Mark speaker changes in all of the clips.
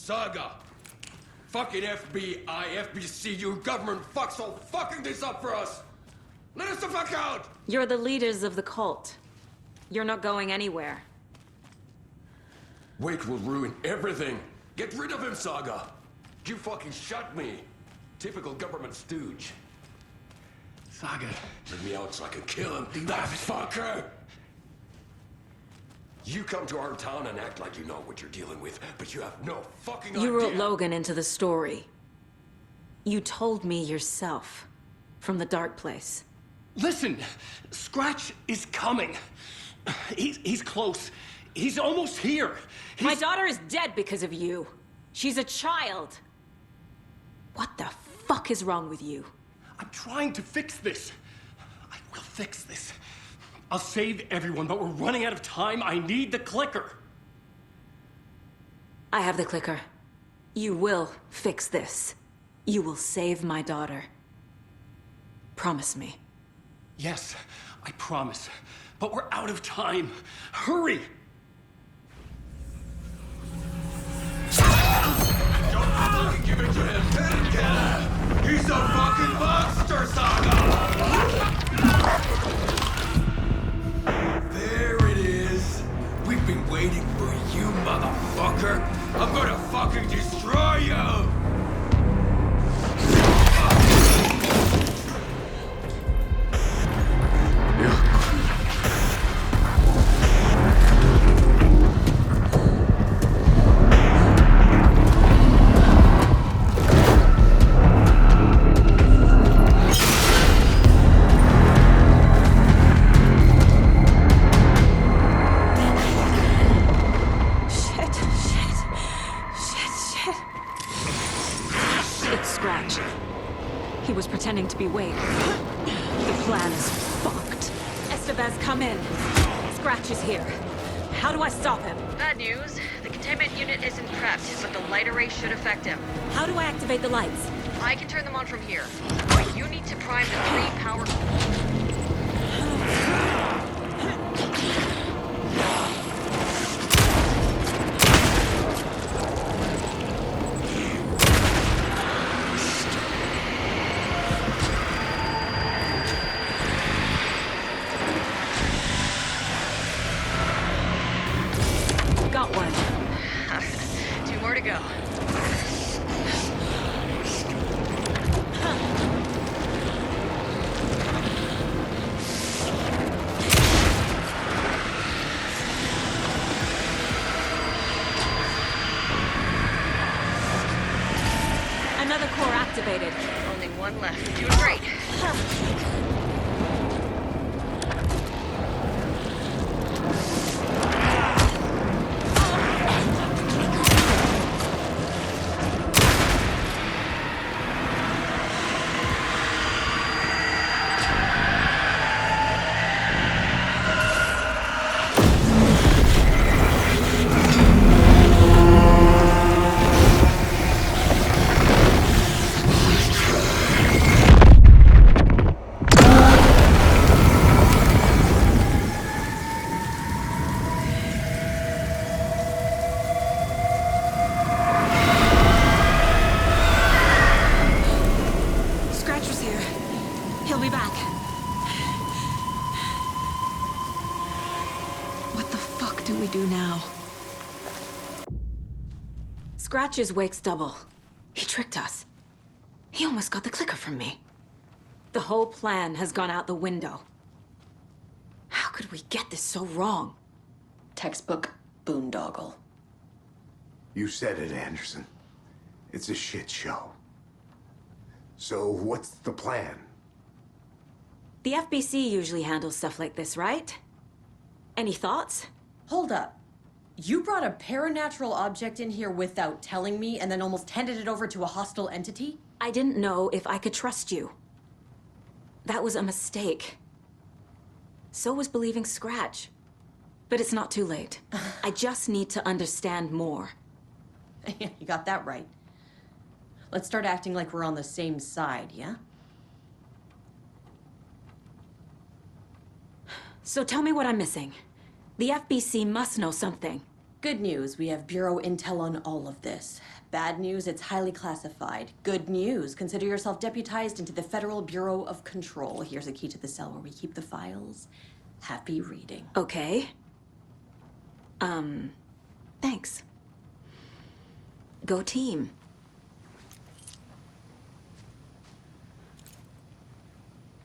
Speaker 1: Saga! Fucking FBI, FBC, you government fucks all fucking this up for us! Let us the fuck out!
Speaker 2: You're the leaders of the cult. You're not going anywhere.
Speaker 1: Wake will ruin everything! Get rid of him, Saga! You fucking shot me! Typical government stooge.
Speaker 3: Saga.
Speaker 1: Let me out so I can kill him, that fucker! You come to our town and act like you know what you're dealing with, but you have no fucking idea!
Speaker 2: You wrote Logan into the story. You told me yourself. From the dark place.
Speaker 3: Listen, Scratch is coming. He's close. He's almost here.
Speaker 2: My daughter is dead because of you. She's a child. What the fuck is wrong with you?
Speaker 3: I'm trying to fix this. I will fix this. I'll save everyone, but we're running out of time. I need the clicker.
Speaker 2: I have the clicker. You will fix this. You will save my daughter. Promise me.
Speaker 3: Yes, I promise. But we're out of time. Hurry!
Speaker 1: Don't fucking give it to him! He's a fucking monster, Saga! There it is! We've been waiting for you, motherfucker! I'm gonna fucking destroy you!
Speaker 2: Pretending to be Wade. The plan's fucked. Estevez, come in. Scratch is here. How do I stop him?
Speaker 4: Bad news. The containment unit isn't prepped, but the light array should affect him.
Speaker 2: How do I activate the lights?
Speaker 4: I can turn them on from here. But you need to prime the 3 power...
Speaker 2: Another core activated.
Speaker 4: Only one left. Doing great.
Speaker 2: Scratch's Wake's double. He tricked us. He almost got the clicker from me. The whole plan has gone out the window. How could we get this so wrong?
Speaker 5: Textbook boondoggle.
Speaker 6: You said it, Anderson. It's a shit show. So what's the plan?
Speaker 2: The FBC usually handles stuff like this, right? Any thoughts?
Speaker 5: Hold up. You brought a paranatural object in here without telling me and then almost handed it over to a hostile entity?
Speaker 2: I didn't know if I could trust you. That was a mistake. So was believing Scratch. But it's not too late. I just need to understand more.
Speaker 5: You got that right. Let's start acting like we're on the same side, yeah?
Speaker 2: So tell me what I'm missing. The FBC must know something.
Speaker 5: Good news, we have Bureau intel on all of this. Bad news, it's highly classified. Good news, consider yourself deputized into the Federal Bureau of Control. Here's a key to the cell where we keep the files. Happy reading.
Speaker 2: Okay. Thanks. Go team.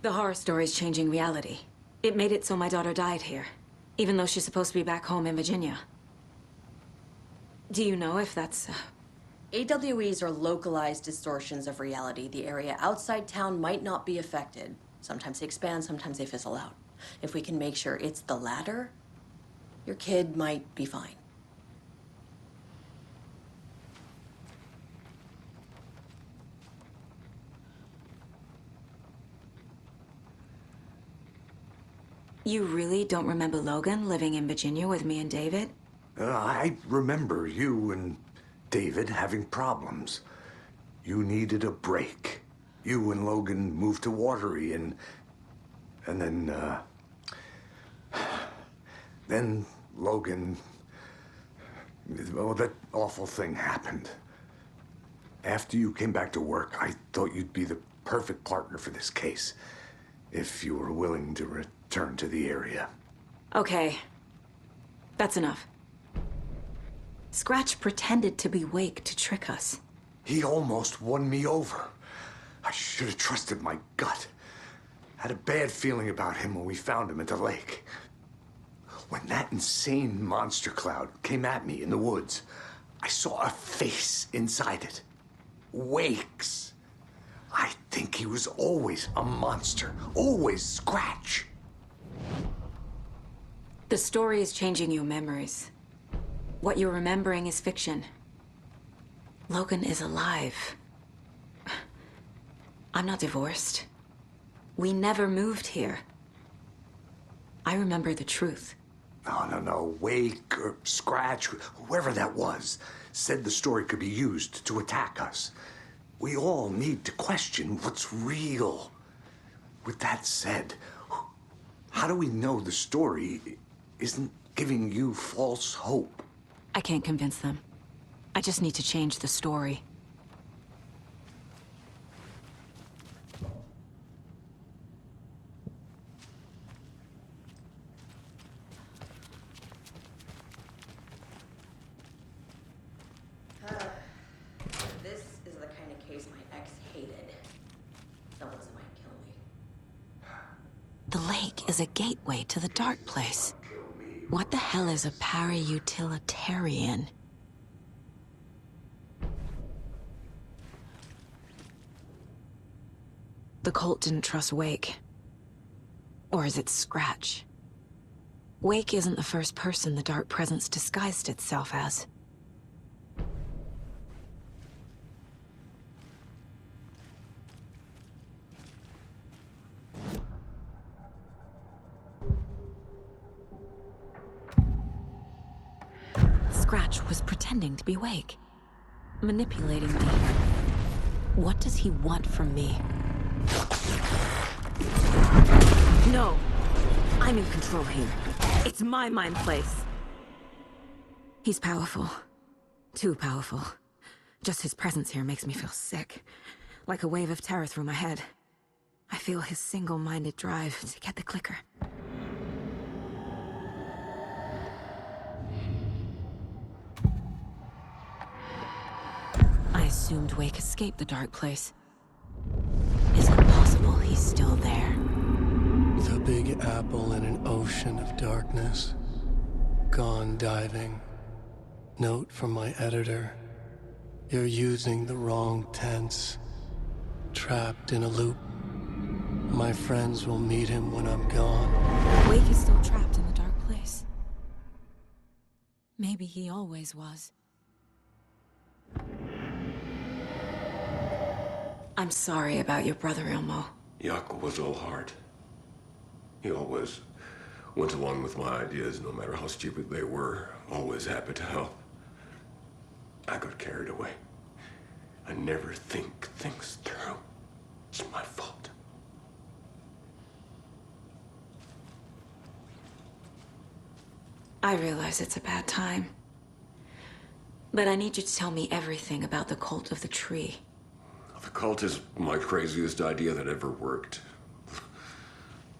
Speaker 2: The horror story's changing reality. It made it so my daughter died here, even though she's supposed to be back home in Virginia. Do you know if that's...
Speaker 5: AWEs are localized distortions of reality. The area outside town might not be affected. Sometimes they expand, sometimes they fizzle out. If we can make sure it's the latter, your kid might be fine.
Speaker 2: You really don't remember Logan living in Virginia with me and David?
Speaker 6: I remember you and David having problems. You needed a break. You and Logan moved to Watery and then Logan, well, that awful thing happened. After you came back to work, I thought you'd be the perfect partner for this case, if you were willing to return to the area.
Speaker 2: Okay. That's enough. Scratch pretended to be Wake to trick us.
Speaker 6: He almost won me over. I should have trusted my gut. Had a bad feeling about him when we found him at the lake. When that insane monster cloud came at me in the woods, I saw a face inside it. Wake's. I think he was always a monster. Always Scratch.
Speaker 2: The story is changing your memories. What you're remembering is fiction. Logan is alive. I'm not divorced. We never moved here. I remember the truth.
Speaker 6: No. Wake or Scratch, whoever that was, said the story could be used to attack us. We all need to question what's real. With that said, how do we know the story isn't giving you false hope?
Speaker 2: I can't convince them. I just need to change the story.
Speaker 5: This is the kind of case my ex hated. Someone might kill me.
Speaker 2: The lake is a gateway to the dark place. What the hell is a para-utilitarian? The cult didn't trust Wake. Or is it Scratch? Wake isn't the first person the dark presence disguised itself as. Scratch was pretending to be Wake, manipulating me. What does he want from me? No! I'm in control here. It's my mind place. He's powerful. Too powerful. Just his presence here makes me feel sick. Like a wave of terror through my head. I feel his single-minded drive to get the clicker. I assumed Wake escaped the dark place. Is it possible he's still there?
Speaker 7: The Big Apple in an ocean of darkness. Gone diving. Note from my editor. You're using the wrong tense. Trapped in a loop. My friends will meet him when I'm gone.
Speaker 2: Wake is still trapped in the dark place. Maybe he always was. I'm sorry about your brother, Ilmo.
Speaker 1: Yaakov was all heart. He always went along with my ideas, no matter how stupid they were. Always happy to help. I got carried away. I never think things through. It's my fault.
Speaker 2: I realize it's a bad time. But I need you to tell me everything about the cult of the tree.
Speaker 1: The cult is my craziest idea that ever worked.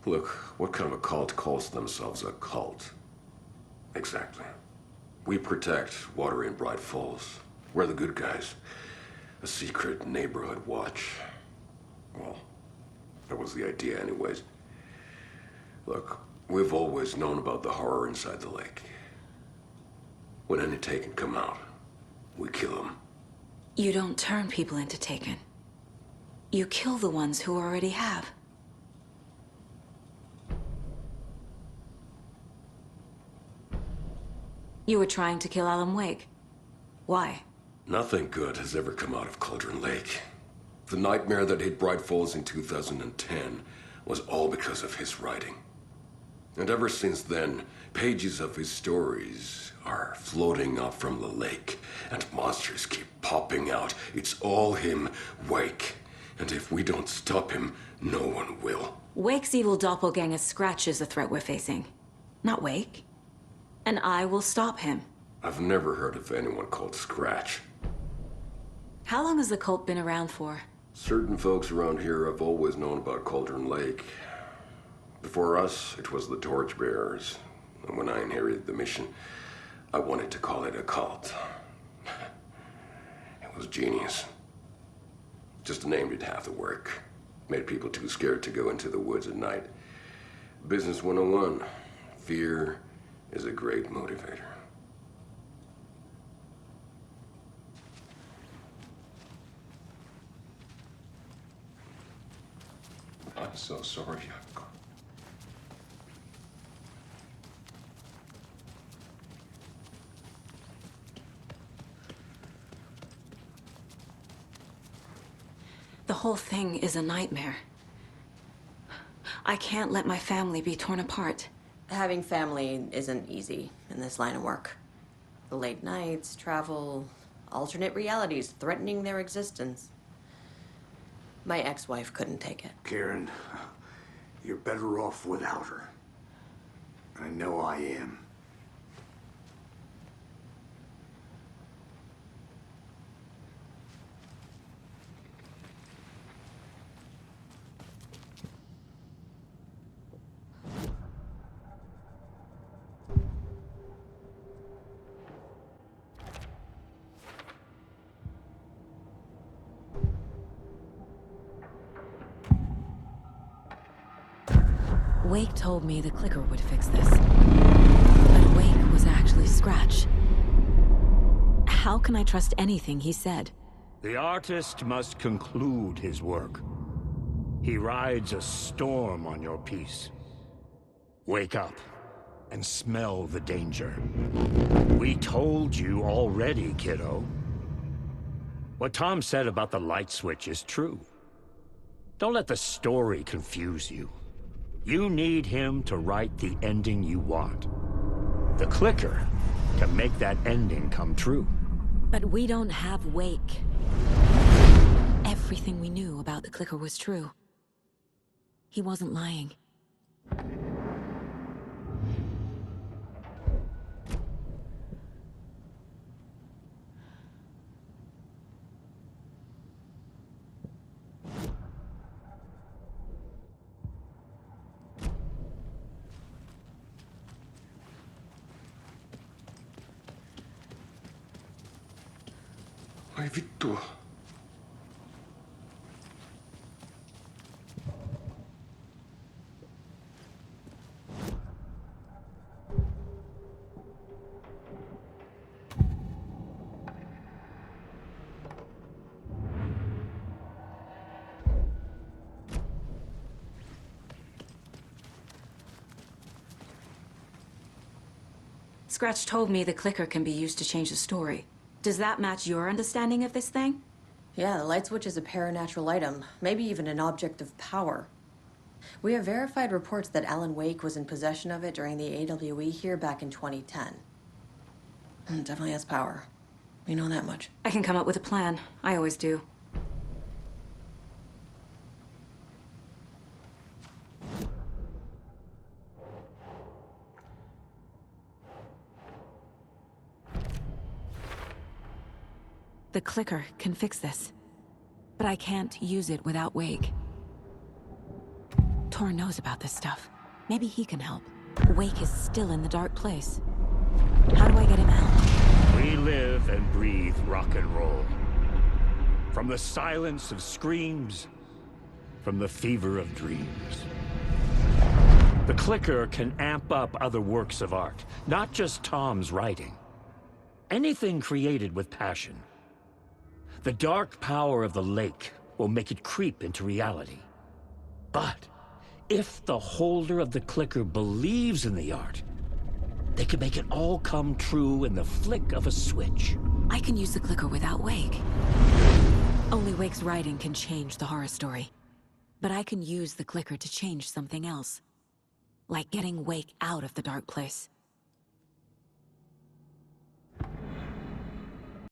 Speaker 1: Look, what kind of a cult calls themselves a cult? Exactly. We protect water in Bright Falls. We're the good guys. A secret neighborhood watch. Well, that was the idea anyways. Look, we've always known about the horror inside the lake. When any Taken come out, we kill them.
Speaker 2: You don't turn people into Taken. You kill the ones who already have. You were trying to kill Alan Wake. Why?
Speaker 1: Nothing good has ever come out of Cauldron Lake. The nightmare that hit Bright Falls in 2010 was all because of his writing. And ever since then, pages of his stories are floating up from the lake, and monsters keep popping out. It's all him, Wake. And if we don't stop him, no one will.
Speaker 2: Wake's evil doppelganger Scratch is the threat we're facing, not Wake. And I will stop him.
Speaker 1: I've never heard of anyone called Scratch.
Speaker 2: How long has the cult been around for?
Speaker 1: Certain folks around here have always known about Cauldron Lake. Before us, it was the Torchbearers. And when I inherited the mission, I wanted to call it a cult. It was genius. Just a name did half the work. Made people too scared to go into the woods at night. Business 101. Fear is a great motivator. I'm so sorry, Yako.
Speaker 2: The whole thing is a nightmare. I can't let my family be torn apart.
Speaker 5: Having family isn't easy in this line of work. The late nights, travel, alternate realities threatening their existence. My ex-wife couldn't take it.
Speaker 6: Karen, you're better off without her. I know I am.
Speaker 2: Wake told me the clicker would fix this. But Wake was actually Scratch. How can I trust anything he said?
Speaker 8: The artist must conclude his work. He rides a storm on your piece. Wake up and smell the danger. We told you already, kiddo. What Tom said about the light switch is true. Don't let the story confuse you. You need him to write the ending you want. The clicker can make that ending come true.
Speaker 2: But we don't have Wake. Everything we knew about the clicker was true. He wasn't lying.
Speaker 1: Ai vittua.
Speaker 2: Scratch told me the clicker can be used to change the story. Does that match your understanding of this thing?
Speaker 5: Yeah, the light switch is a paranatural item, maybe even an object of power. We have verified reports that Alan Wake was in possession of it during the AWE here back in 2010. It definitely has power. We know that much.
Speaker 2: I can come up with a plan. I always do. The clicker can fix this. But I can't use it without Wake. Tor knows about this stuff. Maybe he can help. Wake is still in the dark place. How do I get him out?
Speaker 8: We live and breathe rock and roll. From the silence of screams, from the fever of dreams. The clicker can amp up other works of art, not just Tom's writing. Anything created with passion. The dark power of the lake will make it creep into reality. But if the holder of the clicker believes in the art, they can make it all come true in the flick of a switch.
Speaker 2: I can use the clicker without Wake. Only Wake's writing can change the horror story. But I can use the clicker to change something else. Like getting Wake out of the dark place.